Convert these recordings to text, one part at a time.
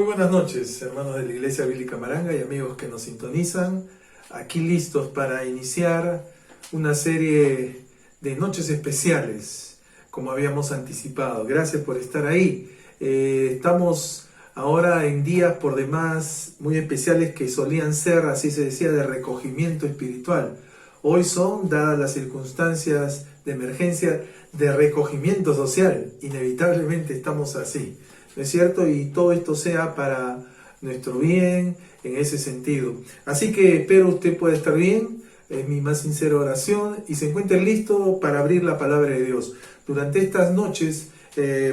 buenas noches, hermanos de la Iglesia Bíblica Maranga y amigos que nos sintonizan. Aquí listos para iniciar una serie de noches especiales, como habíamos anticipado. Gracias por estar ahí. Estamos ahora en días por demás muy especiales que solían ser, así se decía, de recogimiento espiritual. Hoy son, dadas las circunstancias de emergencia, de recogimiento social. Inevitablemente estamos así, ¿no es cierto? Y todo esto sea para nuestro bien en ese sentido. Así que espero usted pueda estar bien, es mi más sincera oración, y se encuentre listo para abrir la palabra de Dios. Durante estas noches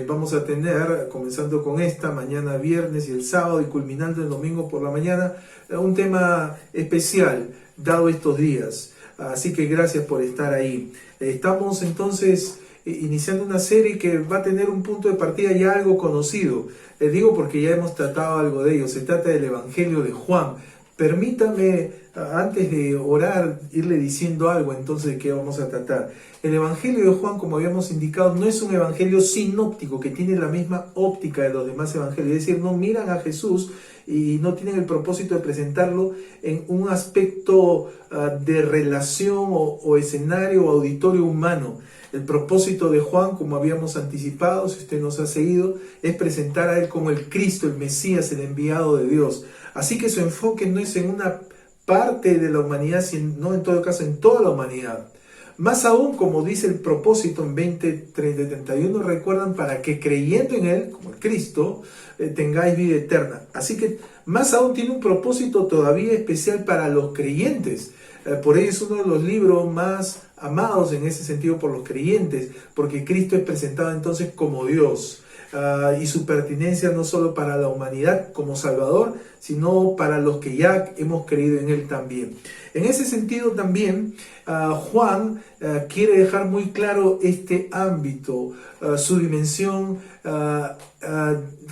vamos a tener, comenzando con esta, mañana viernes y el sábado y culminando el domingo por la mañana, un tema especial dado estos días. Así que gracias por estar ahí. Estamos entonces iniciando una serie que va a tener un punto de partida ya algo conocido. Digo porque ya hemos tratado algo de ello. Se trata del Evangelio de Juan. Permítame, antes de orar, irle diciendo algo entonces de qué vamos a tratar. El Evangelio de Juan, como habíamos indicado, no es un evangelio sinóptico que tiene la misma óptica de los demás evangelios. Es decir, no miran a Jesús y no tienen el propósito de presentarlo en un aspecto de relación o escenario o auditorio humano. El propósito de Juan, como habíamos anticipado, si usted nos ha seguido, es presentar a él como el Cristo, el Mesías, el enviado de Dios. Así que su enfoque no es en una parte de la humanidad, sino en todo caso en toda la humanidad. Más aún, como dice el propósito en 20:30-31, recuerdan, para que creyendo en él, como el Cristo, tengáis vida eterna. Así que más aún tiene un propósito todavía especial para los creyentes. Por ello es uno de los libros más amados en ese sentido por los creyentes, porque Cristo es presentado entonces como Dios. Y su pertinencia no solo para la humanidad como Salvador, sino para los que ya hemos creído en Él también. En ese sentido también, Juan quiere dejar muy claro este ámbito, su dimensión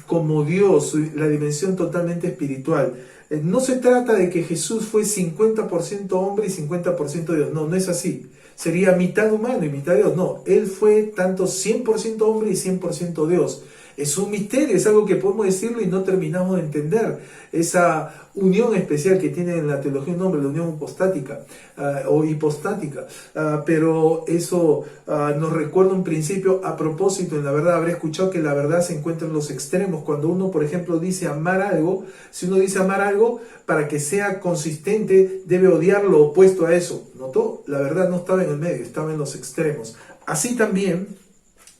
como Dios, la dimensión totalmente espiritual. No se trata de que Jesús fue 50% hombre y 50% Dios, no es así. Sería mitad humano y mitad Dios. No, Él fue tanto 100% hombre y 100% Dios. Es un misterio, es algo que podemos decirlo y no terminamos de entender. Esa unión especial que tiene en la teología un hombre, la unión hipostática o hipostática. Pero eso nos recuerda un principio a propósito. En la verdad, habré escuchado que la verdad se encuentra en los extremos. Cuando uno, por ejemplo, dice amar algo, si uno dice amar algo, para que sea consistente, debe odiar lo opuesto a eso. ¿Notó? La verdad no estaba en el medio, estaba en los extremos. Así también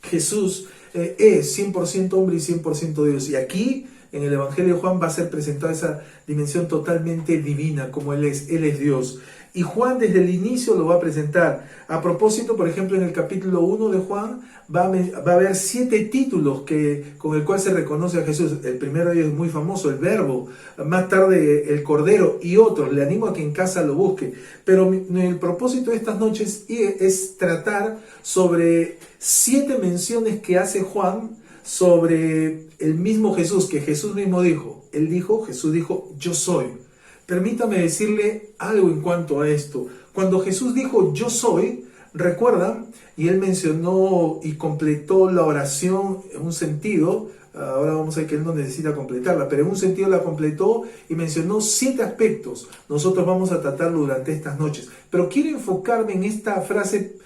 Jesús es 100% hombre y 100% Dios. Y aquí, en el Evangelio de Juan, va a ser presentada esa dimensión totalmente divina, como Él es Dios. Y Juan desde el inicio lo va a presentar. A propósito, por ejemplo, en el capítulo 1 de Juan va a haber 7 títulos con el cual se reconoce a Jesús. El primero de ellos es muy famoso, el Verbo, más tarde el Cordero y otros. Le animo a que en casa lo busque. Pero el propósito de estas noches es tratar sobre 7 menciones que hace Juan sobre el mismo Jesús, que Jesús mismo dijo. Jesús dijo, yo soy. Permítame decirle algo en cuanto a esto. Cuando Jesús dijo, yo soy, recuerdan, y Él mencionó y completó la oración en un sentido, ahora vamos a ver que Él no necesita completarla, pero en un sentido la completó y mencionó 7 aspectos. Nosotros vamos a tratarlo durante estas noches. Pero quiero enfocarme en esta frase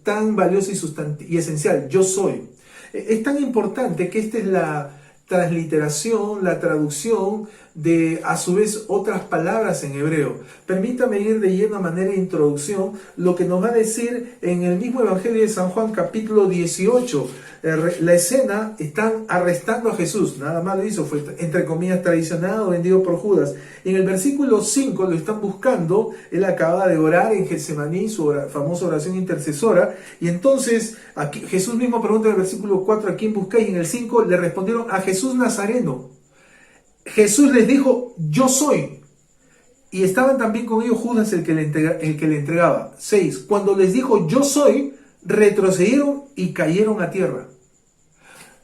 tan valiosa y esencial, yo soy. Es tan importante que esta es la transliteración, la traducción de, a su vez, otras palabras en hebreo. Permítame ir de lleno a manera de introducción lo que nos va a decir en el mismo Evangelio de San Juan, capítulo 18. La escena, están arrestando a Jesús, nada más lo hizo, fue entre comillas traicionado, vendido por Judas. En el versículo 5 lo están buscando, él acaba de orar en Getsemaní, su famosa oración intercesora, y entonces aquí, Jesús mismo pregunta en el versículo 4, ¿a quién buscáis? Y en el 5 le respondieron, a Jesús Nazareno. Jesús les dijo, yo soy. Y estaban también con ellos Judas, el que le entregaba. 6. Cuando les dijo, yo soy, retrocedieron y cayeron a tierra.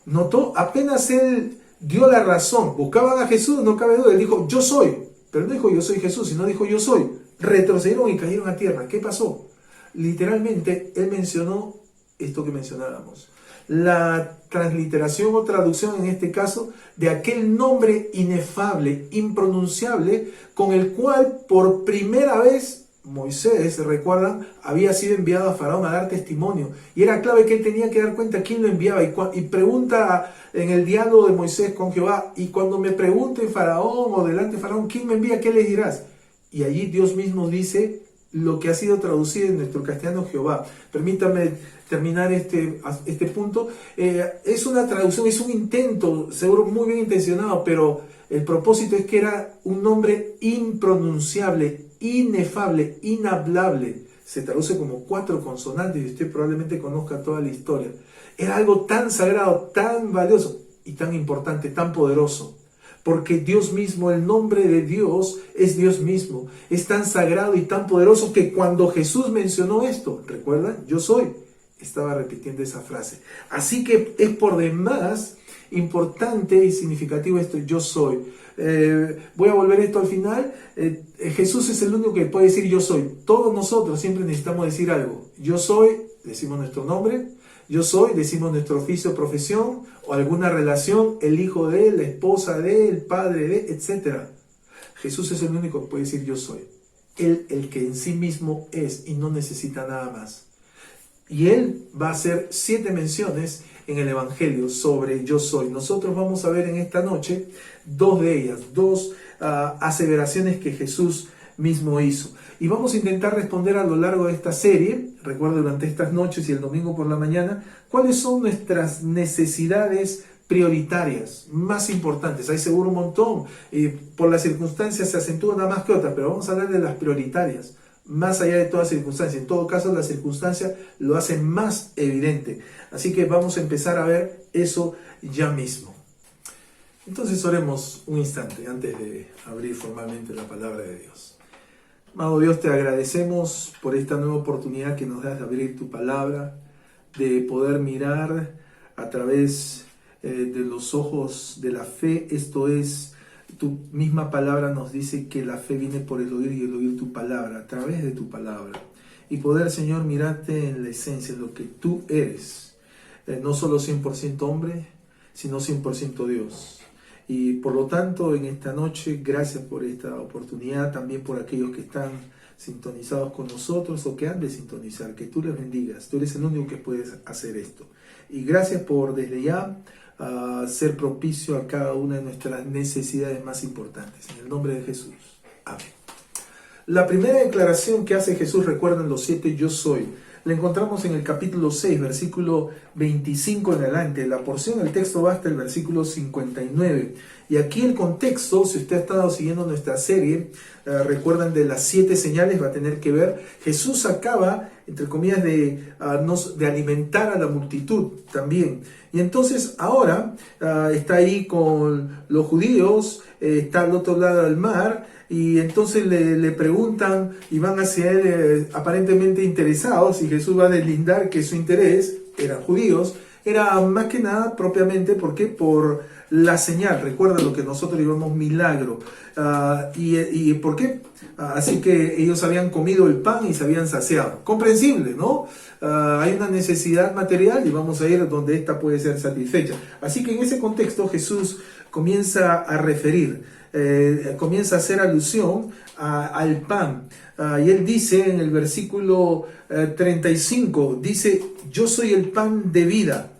Notó, apenas él dio la razón, buscaban a Jesús, no cabe duda, él dijo, yo soy. Pero no dijo, yo soy Jesús, sino dijo, yo soy. Retrocedieron y cayeron a tierra. ¿Qué pasó? Literalmente, él mencionó esto que mencionábamos. la transliteración o traducción en este caso de aquel nombre inefable, impronunciable, con el cual por primera vez Moisés, recuerdan, había sido enviado a Faraón a dar testimonio. Y era clave que él tenía que dar cuenta quién lo enviaba. Y pregunta en el diálogo de Moisés con Jehová, y cuando me pregunte Faraón o delante de Faraón, ¿quién me envía? ¿Qué les dirás? Y allí Dios mismo dice lo que ha sido traducido en nuestro castellano Jehová. Permítame terminar este punto. Es una traducción, es un intento, seguro muy bien intencionado, pero el propósito es que era un nombre impronunciable, inefable, inhablable. Se traduce como 4 consonantes y usted probablemente conozca toda la historia. Era algo tan sagrado, tan valioso y tan importante, tan poderoso. Porque Dios mismo, el nombre de Dios es Dios mismo. Es tan sagrado y tan poderoso que cuando Jesús mencionó esto, ¿recuerdan? Yo soy. Estaba repitiendo esa frase. Así que es por demás importante y significativo esto, yo soy. Voy a volver esto al final. Jesús es el único que puede decir yo soy. Todos nosotros siempre necesitamos decir algo. Yo soy, decimos nuestro nombre. Yo soy, decimos nuestro oficio, profesión o alguna relación, el hijo de él, la esposa de él, el padre de, etc. Jesús es el único que puede decir yo soy. Él, el que en sí mismo es y no necesita nada más. Y él va a hacer 7 menciones en el Evangelio sobre yo soy. Nosotros vamos a ver en esta noche 2 de ellas, 2 aseveraciones que Jesús mismo hizo. Y vamos a intentar responder a lo largo de esta serie, recuerdo durante estas noches y el domingo por la mañana, cuáles son nuestras necesidades prioritarias, más importantes. Hay seguro un montón, por las circunstancias se acentúan una más que otras, pero vamos a hablar de las prioritarias, más allá de toda circunstancia. En todo caso, la circunstancia lo hace más evidente. Así que vamos a empezar a ver eso ya mismo. Entonces oremos un instante antes de abrir formalmente la palabra de Dios. Amado Dios, te agradecemos por esta nueva oportunidad que nos das de abrir tu palabra, de poder mirar a través de los ojos de la fe. Esto es, tu misma palabra nos dice que la fe viene por el oír y el oír tu palabra, a través de tu palabra. Y poder, Señor, mirarte en la esencia, en lo que tú eres. No solo 100% hombre, sino 100% Dios. Y por lo tanto, en esta noche, gracias por esta oportunidad, también por aquellos que están sintonizados con nosotros o que han de sintonizar, que tú les bendigas. Tú eres el único que puedes hacer esto. Y gracias por desde ya ser propicio a cada una de nuestras necesidades más importantes. En el nombre de Jesús. Amén. La primera declaración que hace Jesús, recuerden los 7 yo soy, la encontramos en el capítulo 6, versículo 25 en adelante. La porción del texto va hasta el versículo 59. Y aquí el contexto, si usted ha estado siguiendo nuestra serie, recuerdan de las 7 señales, va a tener que ver. Jesús acaba, entre comillas, de alimentar a la multitud también. Y entonces ahora está ahí con los judíos, está al otro lado del mar. Y entonces le preguntan y van hacia él aparentemente interesados, y Jesús va a deslindar que su interés, eran judíos, era más que nada propiamente, ¿por qué? Por la señal. Recuerda lo que nosotros llamamos milagro. ¿Y por qué? Así que ellos habían comido el pan y se habían saciado. Comprensible, ¿no? Hay una necesidad material y vamos a ir donde esta puede ser satisfecha. Así que en ese contexto Jesús comienza a referir, comienza a hacer alusión al pan. Y él dice en el versículo 35, dice, yo soy el pan de vida.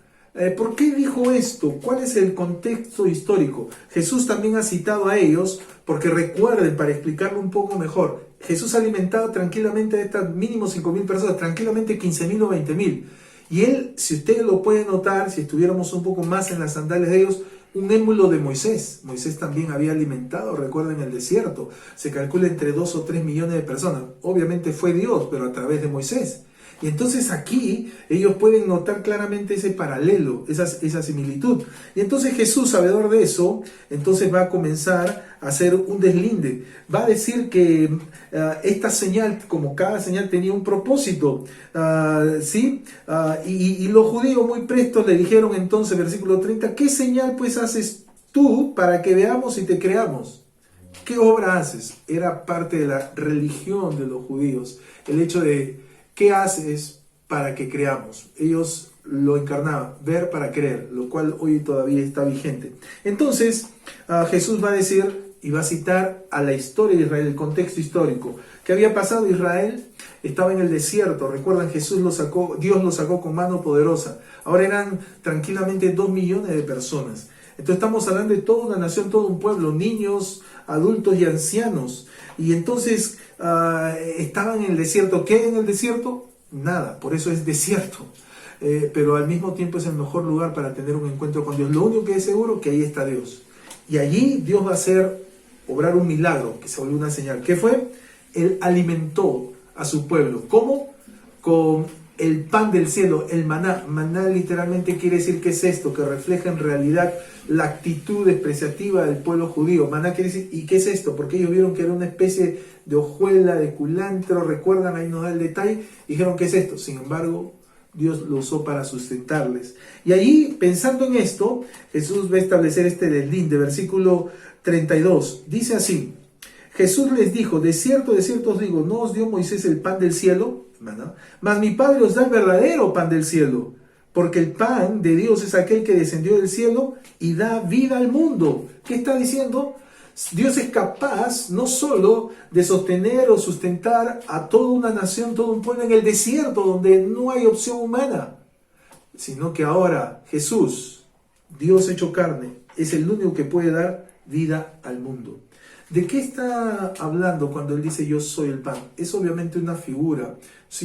¿Por qué dijo esto? ¿Cuál es el contexto histórico? Jesús también ha citado a ellos, porque recuerden, para explicarlo un poco mejor, Jesús ha alimentado tranquilamente a estas mínimo 5.000 personas, tranquilamente 15.000 o 20.000. Y él, si ustedes lo pueden notar, si estuviéramos un poco más en las sandalias de ellos, un émulo de Moisés. Moisés también había alimentado, recuerden, el desierto. Se calcula entre 2 o 3 millones de personas. Obviamente fue Dios, pero a través de Moisés. Y entonces aquí ellos pueden notar claramente ese paralelo, esa similitud. Y entonces Jesús, sabedor de eso, entonces va a comenzar a hacer un deslinde. Va a decir que esta señal, como cada señal, tenía un propósito. ¿Sí? Y los judíos muy prestos le dijeron entonces, versículo 30, ¿qué señal pues haces tú para que veamos y te creamos? ¿Qué obra haces? Era parte de la religión de los judíos. El hecho de ¿qué haces para que creamos. Ellos lo encarnaban, ver para creer, lo cual hoy todavía está vigente. Entonces, Jesús va a decir y va a citar a la historia de Israel, el contexto histórico. ¿Qué había pasado? Israel estaba en el desierto. Recuerdan, Dios lo sacó con mano poderosa. Ahora eran tranquilamente 2 millones de personas. Entonces estamos hablando de toda una nación, todo un pueblo, niños, adultos y ancianos. Y entonces estaban en el desierto. ¿Qué hay en el desierto? Nada, por eso es desierto. Pero al mismo tiempo es el mejor lugar para tener un encuentro con Dios. Lo único que es seguro que ahí está Dios. Y allí Dios va a obrar un milagro, que se volvió una señal. ¿Qué fue? Él alimentó a su pueblo. ¿Cómo? Con el pan del cielo, el maná. Maná literalmente quiere decir que es esto, que refleja en realidad la actitud despreciativa del pueblo judío. Maná quiere decir, ¿y qué es esto? Porque ellos vieron que era una especie de hojuela, de culantro, recuerdan, ahí nos da el detalle, y dijeron, ¿qué es esto? Sin embargo, Dios lo usó para sustentarles. Y allí, pensando en esto, Jesús va a establecer este desliz de versículo 32. Dice así: Jesús les dijo, de cierto os digo, no os dio Moisés el pan del cielo, mas mi Padre os da el verdadero pan del cielo, porque el pan de Dios es aquel que descendió del cielo y da vida al mundo. ¿Qué está diciendo? Dios es capaz no solo de sostener o sustentar a toda una nación, todo un pueblo en el desierto donde no hay opción humana, sino que ahora Jesús, Dios hecho carne, es el único que puede dar vida al mundo. ¿De qué está hablando cuando él dice yo soy el pan? Es obviamente una figura,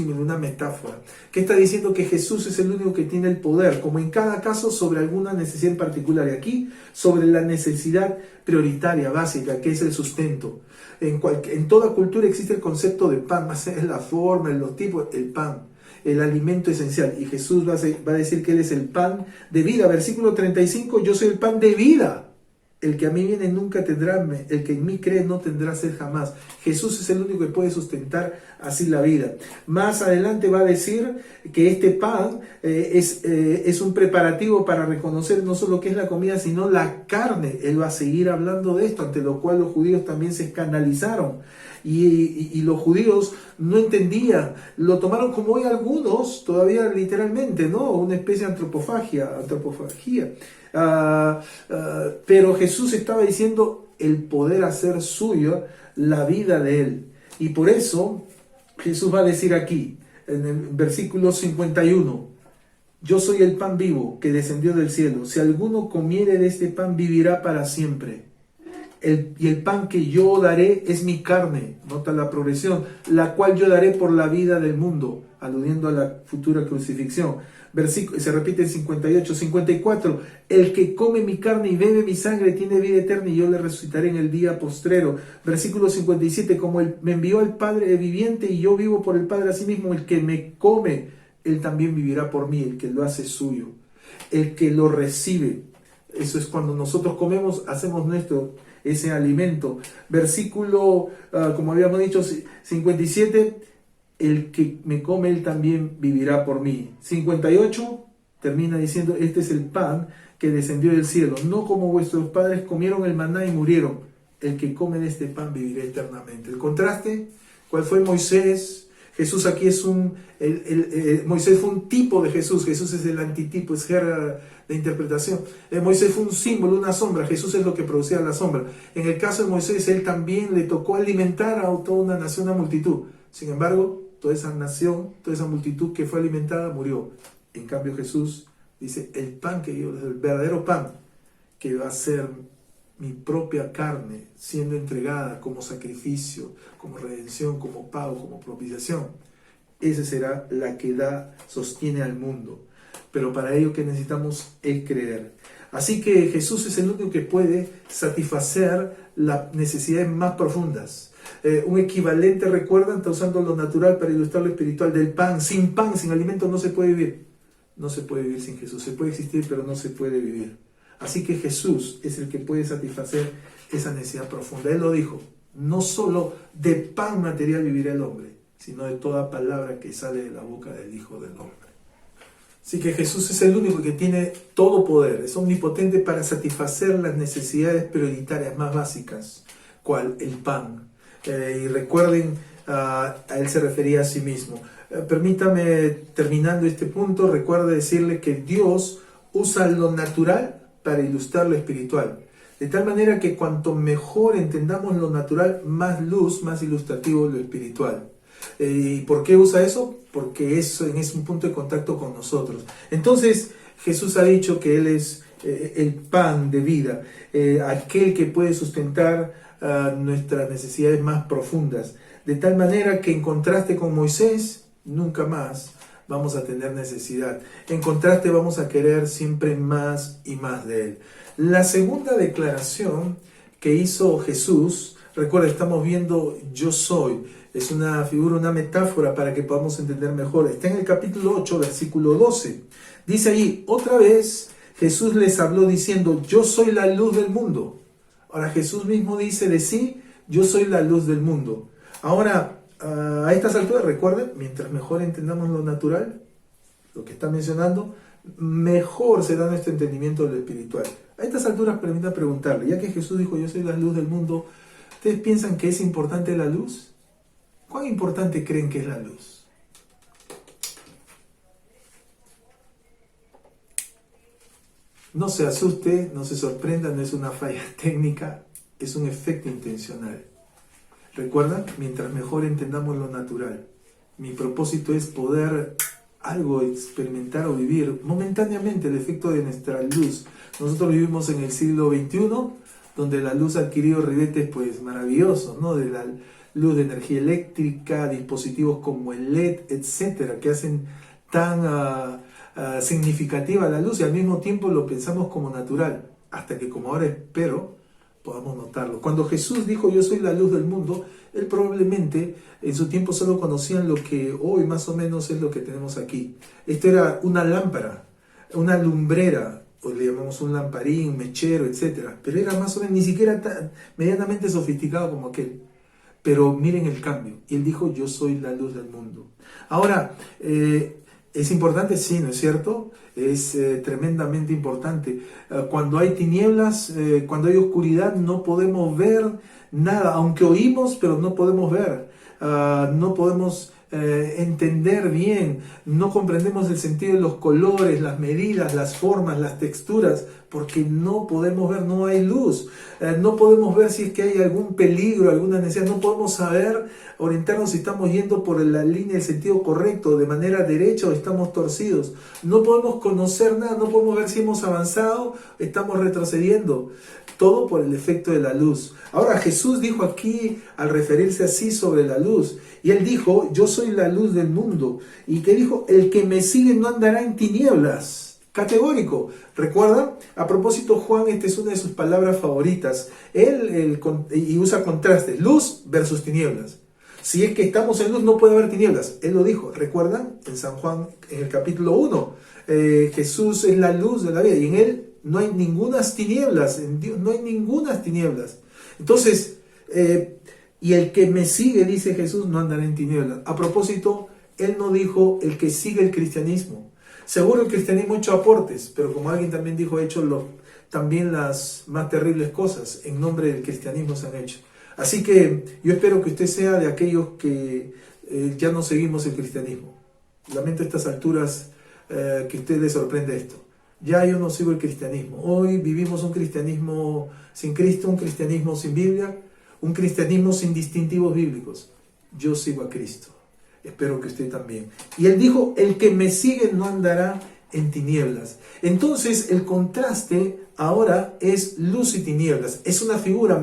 una metáfora. ¿Qué está diciendo? Que Jesús es el único que tiene el poder, como en cada caso, sobre alguna necesidad en particular. Y aquí, sobre la necesidad prioritaria, básica, que es el sustento. En toda cultura existe el concepto de pan, más es la forma, los tipos, el pan, el alimento esencial. Y Jesús va a decir que Él es el pan de vida. Versículo 35, yo soy el pan de vida. El que a mí viene nunca tendrá hambre, el que en mí cree no tendrá sed jamás. Jesús es el único que puede sustentar así la vida. Más adelante va a decir que este pan es un preparativo para reconocer no solo qué es la comida, sino la carne. Él va a seguir hablando de esto, ante lo cual los judíos también se escandalizaron. Y los judíos no entendían, lo tomaron como hoy algunos, todavía literalmente, ¿no? Una especie de antropofagia. Pero Jesús estaba diciendo el poder hacer suyo la vida de Él. Y por eso Jesús va a decir aquí, en el versículo 51, yo soy el pan vivo que descendió del cielo. Si alguno comiere de este pan, vivirá para siempre. Y el pan que yo daré es mi carne, nota la progresión, la cual yo daré por la vida del mundo, aludiendo a la futura crucifixión. Se repite en 58, 54, el que come mi carne y bebe mi sangre tiene vida eterna y yo le resucitaré en el día postrero. Versículo 57, como me envió el Padre viviente y yo vivo por el Padre, asimismo el que me come, él también vivirá por mí, el que lo hace suyo, el que lo recibe. Eso es cuando nosotros comemos, hacemos nuestro ese alimento. Versículo, como habíamos dicho, 57, el que me come, él también vivirá por mí. 58, termina diciendo, este es el pan que descendió del cielo, no como vuestros padres comieron el maná y murieron. El que come de este pan vivirá eternamente. El contraste, ¿cuál fue? Moisés. Jesús aquí es Moisés fue un tipo de Jesús. Jesús es el antitipo, es jerga de interpretación. Moisés fue un símbolo, una sombra. Jesús es lo que producía la sombra. En el caso de Moisés, él también le tocó alimentar a toda una nación, una multitud. Sin embargo, toda esa nación, toda esa multitud que fue alimentada murió. En cambio, Jesús dice, el pan que yo, el verdadero pan, que va a ser mi propia carne siendo entregada como sacrificio, como redención, como pago, como propiciación. Esa será la que sostiene al mundo. Pero para ello que necesitamos es creer. Así que Jesús es el único que puede satisfacer las necesidades más profundas. Un equivalente, recuerdan, está usando lo natural para ilustrar lo espiritual del pan. Sin alimento no se puede vivir. No se puede vivir sin Jesús. Se puede existir, pero no se puede vivir. Así que Jesús es el que puede satisfacer esa necesidad profunda. Él lo dijo, no solo de pan material vivirá el hombre, sino de toda palabra que sale de la boca del Hijo del Hombre. Así que Jesús es el único que tiene todo poder, es omnipotente para satisfacer las necesidades prioritarias más básicas, cual el pan. Y recuerden a él se refería a sí mismo. Permítame, terminando este punto, recuerde decirle que Dios usa lo natural para ilustrar lo espiritual. De tal manera que cuanto mejor entendamos lo natural, más luz, más ilustrativo lo espiritual. ¿Y por qué usa eso? Porque eso es un punto de contacto con nosotros. Entonces, Jesús ha dicho que Él es el pan de vida, aquel que puede sustentar nuestras necesidades más profundas. De tal manera que en contraste con Moisés, nunca más vamos a tener necesidad. En contraste vamos a querer siempre más y más de Él. La segunda declaración que hizo Jesús, recuerda, estamos viendo yo soy, es una figura, una metáfora para que podamos entender mejor. Está en el capítulo 8, versículo 12. Dice allí, otra vez Jesús les habló diciendo, yo soy la luz del mundo. Ahora Jesús mismo dice de sí, yo soy la luz del mundo. Ahora, a estas alturas, recuerden, mientras mejor entendamos lo natural, lo que está mencionando, mejor será nuestro entendimiento de lo espiritual. A estas alturas, permita preguntarle, ya que Jesús dijo, yo soy la luz del mundo, ¿ustedes piensan que es importante la luz? ¿Cuán importante creen que es la luz? No se asuste, no se sorprenda, no es una falla técnica, es un efecto intencional. Recuerda, mientras mejor entendamos lo natural, mi propósito es poder algo experimentar o vivir momentáneamente el efecto de nuestra luz. Nosotros vivimos en el siglo XXI, donde la luz ha adquirido ribetes pues maravillosos, ¿no? De la luz de energía eléctrica, dispositivos como el LED, etcétera, que hacen tan significativa la luz y al mismo tiempo lo pensamos como natural, hasta que como ahora espero podamos notarlo. Cuando Jesús dijo yo soy la luz del mundo, él probablemente en su tiempo solo conocían lo que hoy más o menos es lo que tenemos aquí. Esto era una lámpara, una lumbrera, o le llamamos un lamparín, mechero, etcétera, pero era más o menos ni siquiera tan medianamente sofisticado como aquel. Pero miren el cambio. Y él dijo, yo soy la luz del mundo. Ahora, ¿es importante? Sí, ¿no es cierto? Es tremendamente importante. Cuando hay tinieblas, cuando hay oscuridad, no podemos ver nada. Aunque oímos, pero no podemos ver. No podemos entender bien. No comprendemos el sentido de los colores, las medidas, las formas, las texturas, porque no podemos ver, no hay luz. No podemos ver si es que hay algún peligro, alguna necesidad. No podemos saber, orientarnos si estamos yendo por la línea del sentido correcto, de manera derecha o estamos torcidos. No podemos conocer nada, no podemos ver si hemos avanzado, estamos retrocediendo. Todo por el efecto de la luz. Ahora Jesús dijo aquí, al referirse así sobre la luz, y él dijo, yo soy la luz del mundo. Y que dijo, el que me sigue no andará en tinieblas. Categórico. ¿Recuerdan? A propósito, Juan, esta es una de sus palabras favoritas. Y usa contrastes, luz versus tinieblas. Si es que estamos en luz, no puede haber tinieblas. Él lo dijo. ¿Recuerdan? En San Juan, en el capítulo 1, Jesús es la luz de la vida y en él no hay ningunas tinieblas. En Dios no hay ningunas tinieblas. Entonces, y el que me sigue, dice Jesús, no andará en tinieblas. A propósito, él no dijo el que sigue el cristianismo. Seguro el cristianismo ha hecho aportes, pero como alguien también dijo, ha hecho también las más terribles cosas en nombre del cristianismo se han hecho. Así que yo espero que usted sea de aquellos que ya no seguimos el cristianismo. Lamento a estas alturas que usted le sorprende esto. Ya yo no sigo el cristianismo. Hoy vivimos un cristianismo sin Cristo, un cristianismo sin Biblia, un cristianismo sin distintivos bíblicos. Yo sigo a Cristo. Espero que usted también. Y él dijo, el que me sigue no andará en tinieblas. Entonces el contraste ahora es luz y tinieblas. Es una figura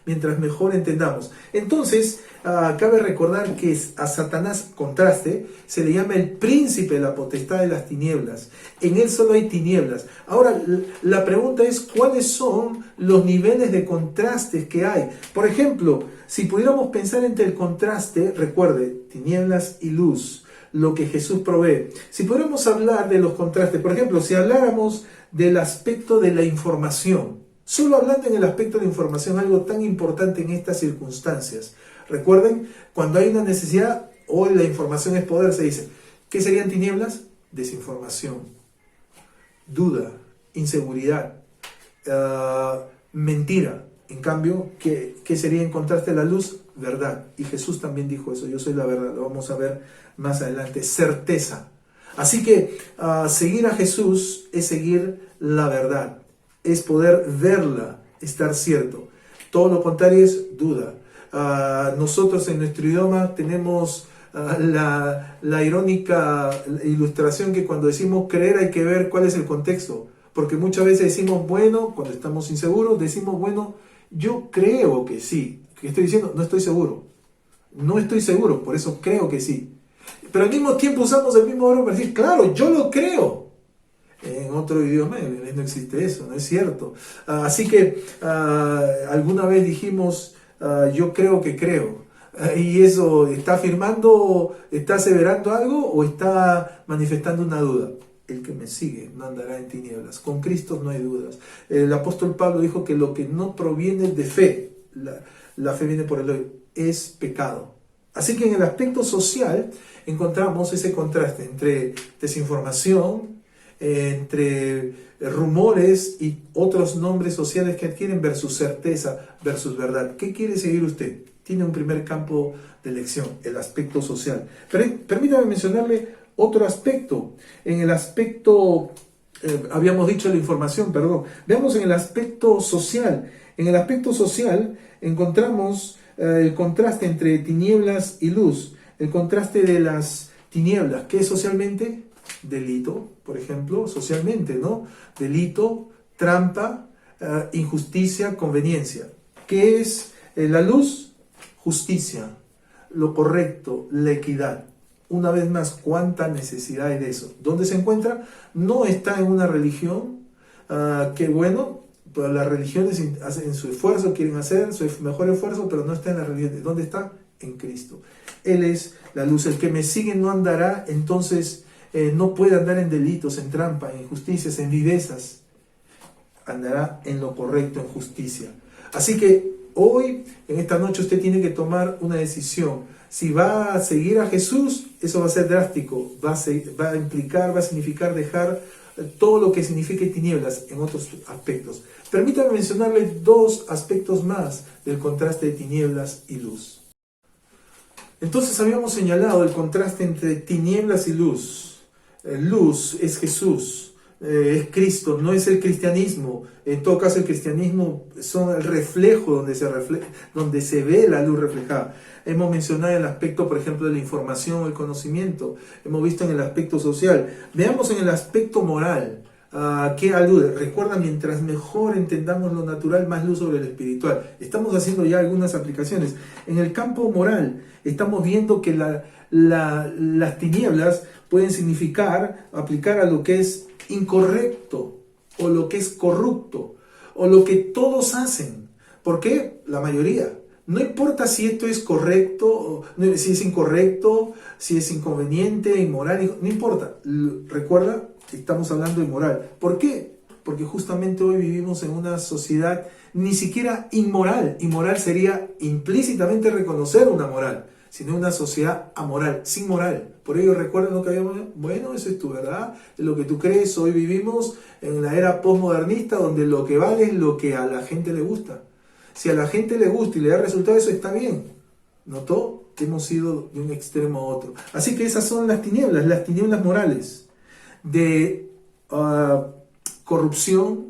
mientras mejor entendamos. Entonces, cabe recordar que a Satanás, contraste, se le llama el príncipe de la potestad de las tinieblas. En él solo hay tinieblas. Ahora, la pregunta es, ¿cuáles son los niveles de contrastes que hay? Por ejemplo, si pudiéramos pensar entre el contraste, recuerde, tinieblas y luz, lo que Jesús provee. Si pudiéramos hablar de los contrastes, por ejemplo, si habláramos del aspecto de la información, solo hablando en el aspecto de la información, algo tan importante en estas circunstancias. Recuerden, cuando hay una necesidad, hoy la información es poder, se dice, ¿qué serían tinieblas? Desinformación, duda, inseguridad, mentira. En cambio, ¿qué sería en contraste a la luz? Verdad. Y Jesús también dijo eso, yo soy la verdad, lo vamos a ver más adelante, certeza. Así que seguir a Jesús es seguir la verdad, es poder verla, estar cierto. Todo lo contrario es duda. Nosotros en nuestro idioma tenemos la irónica ilustración que cuando decimos creer hay que ver cuál es el contexto. Porque muchas veces decimos, bueno, cuando estamos inseguros, decimos, bueno, yo creo que sí. ¿Qué estoy diciendo? No estoy seguro. No estoy seguro, por eso creo que sí. Pero al mismo tiempo usamos el mismo verbo para decir, claro, yo lo creo. En otro idioma no existe eso, no es cierto. Así que alguna vez dijimos, yo creo que creo. ¿Y eso está afirmando, está aseverando algo o está manifestando una duda? El que me sigue no andará en tinieblas. Con Cristo no hay dudas. El apóstol Pablo dijo que lo que no proviene de fe, la fe viene por el oír, es pecado. Así que en el aspecto social encontramos ese contraste entre desinformación, entre rumores y otros nombres sociales que adquieren versus certeza, versus verdad. ¿Qué quiere seguir usted? Tiene un primer campo de elección, el aspecto social. Pero permítame mencionarle otro aspecto. En el aspecto, habíamos dicho la información, perdón. Veamos en el aspecto social. En el aspecto social encontramos el contraste entre tinieblas y luz. El contraste de las tinieblas, ¿qué es socialmente? Delito, por ejemplo, socialmente, ¿no? Delito, trampa, injusticia, conveniencia. ¿Qué es la luz? Justicia, lo correcto, la equidad. Una vez más, ¿cuánta necesidad hay de eso? ¿Dónde se encuentra? No está en una religión, que bueno, pues las religiones hacen su esfuerzo, quieren hacer su mejor esfuerzo, pero no está en la religión. ¿Dónde está? En Cristo. Él es la luz. El que me sigue no andará, entonces no puede andar en delitos, en trampa, en injusticias, en vivezas. Andará en lo correcto, en justicia. Así que hoy, en esta noche, usted tiene que tomar una decisión. Si va a seguir a Jesús, eso va a ser drástico, va a implicar, va a significar dejar todo lo que signifique tinieblas en otros aspectos. Permítame mencionarle dos aspectos más del contraste de tinieblas y luz. Entonces habíamos señalado el contraste entre tinieblas y luz. Luz es Jesús, es Cristo, no es el cristianismo. En todo caso, el cristianismo son el reflejo donde se ve la luz reflejada. Hemos mencionado el aspecto, por ejemplo, de la información, el conocimiento. Hemos visto en el aspecto social. Veamos en el aspecto moral. ¿Qué alude? Recuerda, mientras mejor entendamos lo natural, más luz sobre lo espiritual. Estamos haciendo ya algunas aplicaciones. En el campo moral, estamos viendo que las tinieblas pueden significar, aplicar a lo que es incorrecto, o lo que es corrupto, o lo que todos hacen. ¿Por qué? La mayoría. No importa si esto es correcto, si es incorrecto, si es inconveniente, inmoral, no importa. Recuerda, estamos hablando de moral. ¿Por qué? Porque justamente hoy vivimos en una sociedad ni siquiera inmoral. Inmoral sería implícitamente reconocer una moral, sino una sociedad amoral, sin moral. Por ello, recuerden lo que habíamos dicho. Bueno, eso es tu verdad, es lo que tú crees. Hoy vivimos en la era postmodernista donde lo que vale es lo que a la gente le gusta. Si a la gente le gusta y le da resultado, eso está bien. ¿Notó? Hemos ido de un extremo a otro. Así que esas son las tinieblas morales, de corrupción,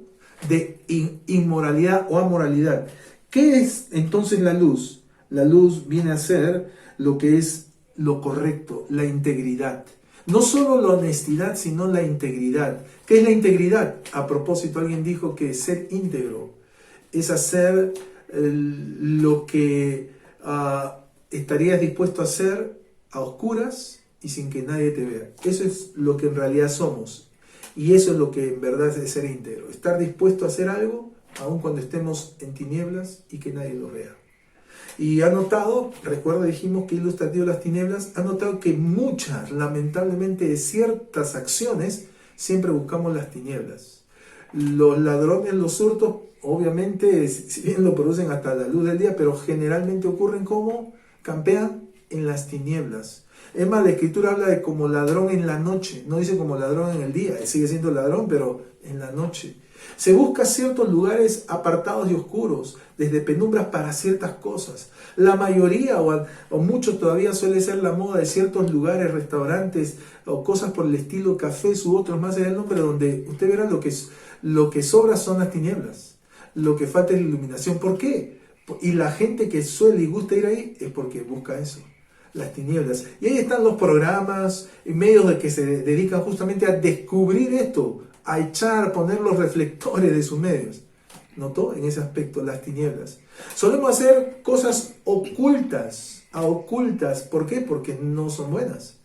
de inmoralidad o amoralidad. ¿Qué es entonces la luz? La luz viene a ser lo que es lo correcto, la integridad. No solo la honestidad, sino la integridad. ¿Qué es la integridad? A propósito, alguien dijo que ser íntegro es hacer lo que estarías dispuesto a hacer a oscuras y sin que nadie te vea. Eso es lo que en realidad somos. Y eso es lo que en verdad es ser íntegro. Estar dispuesto a hacer algo aun cuando estemos en tinieblas y que nadie lo vea. Y ha notado, recuerda, dijimos que ilustrativo las tinieblas, ha notado que muchas, lamentablemente, de ciertas acciones siempre buscamos las tinieblas. Los ladrones, los hurtos, obviamente, si bien lo producen hasta la luz del día, pero generalmente ocurren como campean en las tinieblas. Es más, la Escritura habla de como ladrón en la noche, no dice como ladrón en el día, sigue siendo ladrón, pero en la noche. Se busca ciertos lugares apartados y oscuros, desde penumbras para ciertas cosas. La mayoría o mucho todavía suele ser la moda de ciertos lugares, restaurantes o cosas por el estilo, cafés u otros más allá del nombre, donde usted verá lo que sobra son las tinieblas. Lo que falta es la iluminación. ¿Por qué? Y la gente que suele y gusta ir ahí es porque busca eso, las tinieblas. Y ahí están los programas y medios de que se dedican justamente a descubrir esto, a poner los reflectores de sus medios. ¿Notó? En ese aspecto, las tinieblas. Solemos hacer cosas ocultas, ¿por qué? Porque no son buenas,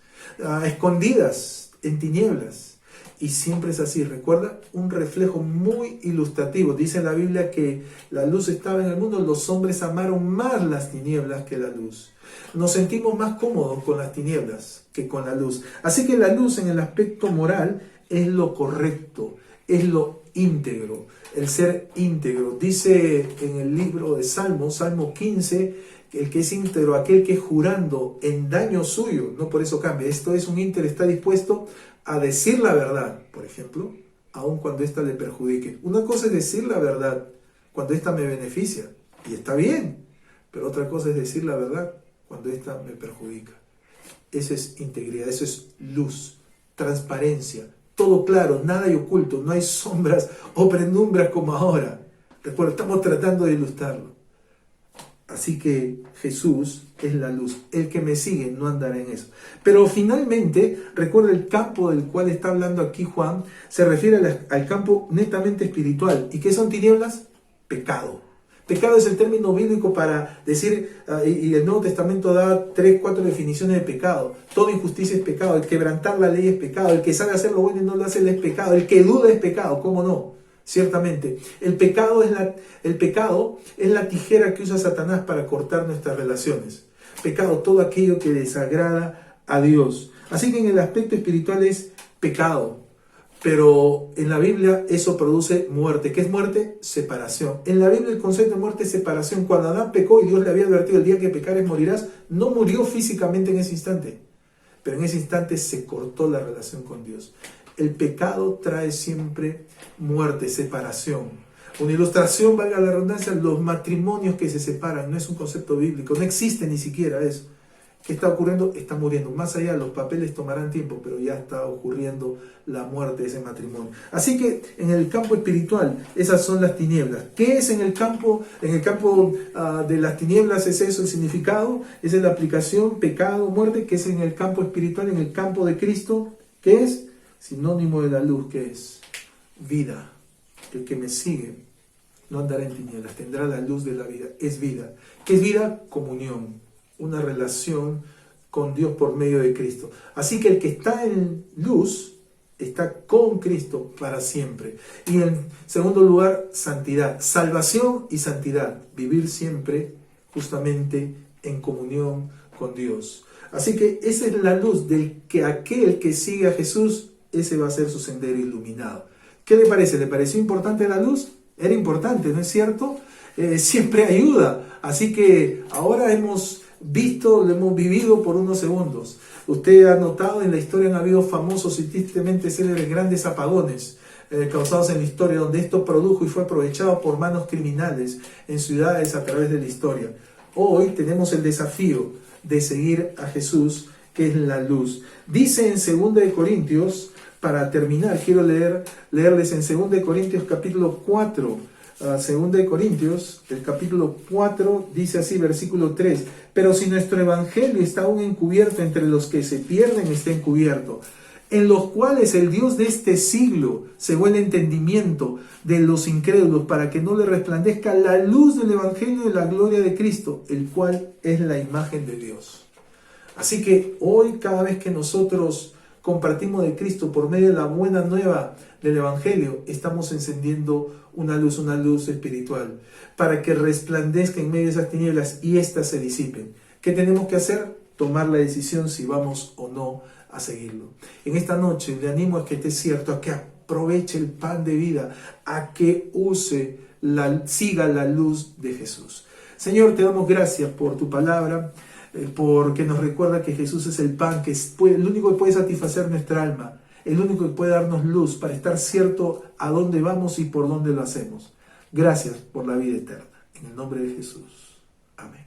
escondidas en tinieblas. Y siempre es así, recuerda, un reflejo muy ilustrativo. Dice en la Biblia que la luz estaba en el mundo, los hombres amaron más las tinieblas que la luz. Nos sentimos más cómodos con las tinieblas que con la luz. Así que la luz en el aspecto moral es lo correcto, es lo íntegro, el ser íntegro. Dice en el libro de Salmos, Salmo 15, el que es íntegro, aquel que jurando en daño suyo, no por eso cambia. Esto es un íntegro, está dispuesto a decir la verdad, por ejemplo, aun cuando ésta le perjudique. Una cosa es decir la verdad cuando ésta me beneficia, y está bien, pero otra cosa es decir la verdad cuando ésta me perjudica. Eso es integridad, eso es luz, transparencia, todo claro, nada hay oculto, no hay sombras o penumbras como ahora. Recuerda, estamos tratando de ilustrarlo. Así que Jesús es la luz. El que me sigue no andará en eso. Pero finalmente, recuerda, el campo del cual está hablando aquí Juan se refiere al campo netamente espiritual. ¿Y qué son tinieblas? Pecado. Pecado es el término bíblico para decir, y el Nuevo Testamento da 3, 4 definiciones de pecado. Toda injusticia es pecado, el quebrantar la ley es pecado, el que sabe hacer lo bueno y no lo hace es pecado, el que duda es pecado, ¿cómo no? Ciertamente, el pecado es la tijera que usa Satanás para cortar nuestras relaciones. Pecado, todo aquello que desagrada a Dios. Así que en el aspecto espiritual es pecado. Pero en la Biblia eso produce muerte. ¿Qué es muerte? Separación. En la Biblia el concepto de muerte es separación. Cuando Adán pecó y Dios le había advertido, el día que pecares morirás, no murió físicamente en ese instante. Pero en ese instante se cortó la relación con Dios. El pecado trae siempre muerte, separación. Una ilustración, valga la redundancia, los matrimonios que se separan, no es un concepto bíblico, no existe ni siquiera eso. ¿Qué está ocurriendo? Está muriendo. Más allá, los papeles tomarán tiempo, pero ya está ocurriendo la muerte de ese matrimonio. Así que en el campo espiritual, esas son las tinieblas. ¿Qué es en el campo? En el campo de las tinieblas es eso, el significado, esa es la aplicación, pecado, muerte, que es en el campo espiritual, en el campo de Cristo, ¿qué es? Sinónimo de la luz, ¿qué es? Vida. El que me sigue no andará en tinieblas, tendrá la luz de la vida. Es vida. ¿Qué es vida? Comunión. Una relación con Dios por medio de Cristo. Así que el que está en luz está con Cristo para siempre. Y en segundo lugar, santidad. Salvación y santidad. Vivir siempre justamente en comunión con Dios. Así que esa es la luz del que aquel que sigue a Jesús, ese va a ser su sendero iluminado. ¿Qué le parece? ¿Le pareció importante la luz? Era importante, ¿no es cierto? Siempre ayuda. Así que ahora hemos visto, lo hemos vivido por unos segundos. Usted ha notado, en la historia han habido famosos y tristemente célebres grandes apagones causados en la historia, donde esto produjo y fue aprovechado por manos criminales en ciudades a través de la historia. Hoy tenemos el desafío de seguir a Jesús, que es la luz. Dice en 2 Corintios, para terminar, quiero leerles en 2 Corintios capítulo 4, 2 Corintios, el capítulo 4, dice así, versículo 3, pero si nuestro evangelio está aún encubierto, entre los que se pierden está encubierto, en los cuales el Dios de este siglo cegó el entendimiento de los incrédulos, para que no le resplandezca la luz del evangelio de la gloria de Cristo, el cual es la imagen de Dios. Así que hoy, cada vez que nosotros compartimos de Cristo por medio de la buena nueva del evangelio, estamos encendiendo una luz espiritual, para que resplandezca en medio de esas tinieblas y éstas se disipen. ¿Qué tenemos que hacer? Tomar la decisión si vamos o no a seguirlo. En esta noche le animo a que esté cierto, a que aproveche el pan de vida, a que siga la luz de Jesús. Señor, te damos gracias por tu palabra, porque nos recuerda que Jesús es el pan, que es el único que puede satisfacer nuestra alma. el único que puede darnos luz para estar cierto a dónde vamos y por dónde lo hacemos. Gracias por la vida eterna. En el nombre de Jesús. Amén.